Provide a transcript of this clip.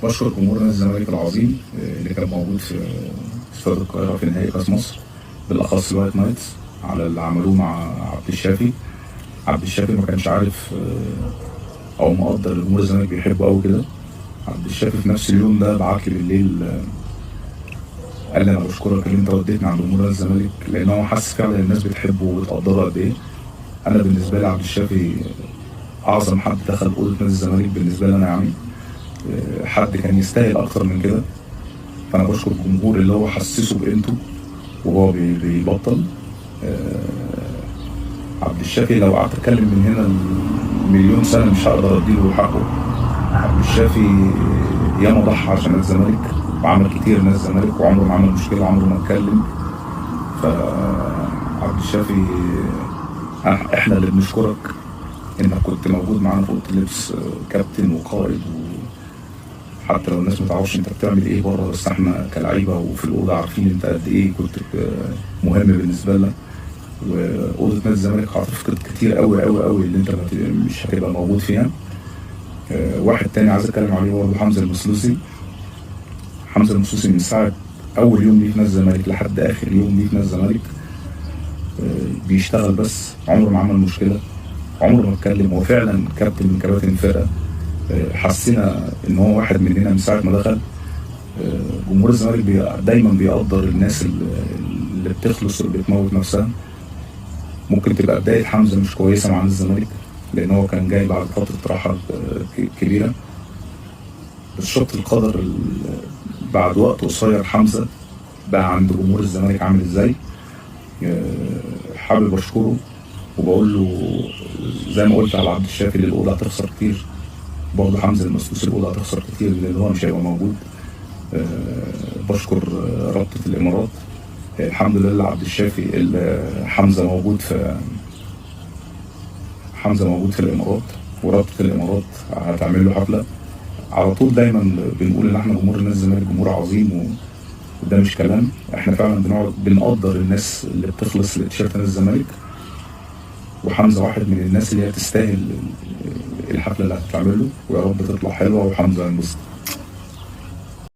بشكر جمهور نادي الزمالك العظيم اللي كان موجود في استاد القاهرة في نهائي كاس مصر، بالأخص الوايت نايتس، على اللي عملوه مع عبد الشافي. عبد الشافي ما كانش عارف أو مقدر جمهور الزمالك بيحبه أوي كده. عبد الشافي في نفس اليوم ده بعت لي بالليل، قال لي أنا بشكرك إن أنت وديتني عند جمهور نادي الزمالك، لأن هو حس فعلا الناس بتحبه وبتقدره قد إيه. أنا بالنسبة لي عبد الشافي أعظم حد دخل أوضة نادي الزمالك بالنسبة لي أنا، يعني حد كان يستاهل أكتر من كده. فأنا بشكر الجمهور اللي هو حسسه بقيمته وهو بيبطل. عبد الشافي لو قعدت اتكلم من هنا مليون سنه مش هقدر اديله حقه. عبد الشافي ياما ضحى عشان الزمالك وعمل كتير ناس الزمالك، وعمره ما عمل مشكله، عمره ما اتكلم. فعبد الشافي احنا اللي بنشكرك انك كنت موجود معانا في اوضه اللبس، كابتن وقائد، وحتى لو الناس ما تعرفش انت بتعمل ايه بره، بس احنا كلعيبه وفي الاوضه عارفين انت قد ايه كنت مهم بالنسبه لنا. واوضه نادي الزمالك هتفقد كتير قوي قوي قوي اللي انت مش هتبقى موجود فيها. واحد تاني عايز اتكلم عليه برضه حمزه المسلوسي. حمزه المسلوسي من ساعه اول يوم ليه في نادي الزمالك لحد اخر يوم ليه في نادي الزمالك بيشتغل، بس عمره ما عمل مشكله، عمره ما اتكلم. هو فعلا كابتن من كباتن الفرقه. حسينا ان هو واحد مننا من ساعه ما دخل. جمهور الزمالك دايما بيقدر الناس اللي بتخلص واللي بتموت نفسها. ممكن تبقى بداية حمزة مش كويسة مع الزمالك، لأن هو كان جاي بعد فترة راحة كبيرة، بس شط القدر بعد وقت قصير حمزة بقى عند جمهور الزمالك عامل ازاي. حابب أشكره وبقول له زي ما قلت على عبد الشافي اللي الأوضة هتخسر كتير، برضه حمزة المسلوسي الأوضة هتخسر كتير لأن هو مش هيبقى موجود. بشكر رابطة الإمارات. الحمد لله عبد الشافي حمزة موجود في الامارات، ورابطه الامارات هتعمل له حفله. على طول دايما بنقول ان احنا جمهور نادي الزمالك جمهور عظيم، وده مش كلام، احنا فعلا بنقدر الناس اللي بتخلص لتيشيرت نادي الزمالك، وحمزه واحد من الناس اللي هي تستاهل الحفله اللي هتتعمل له، ويا رب تطلع حلوه وحمزه ينبسط.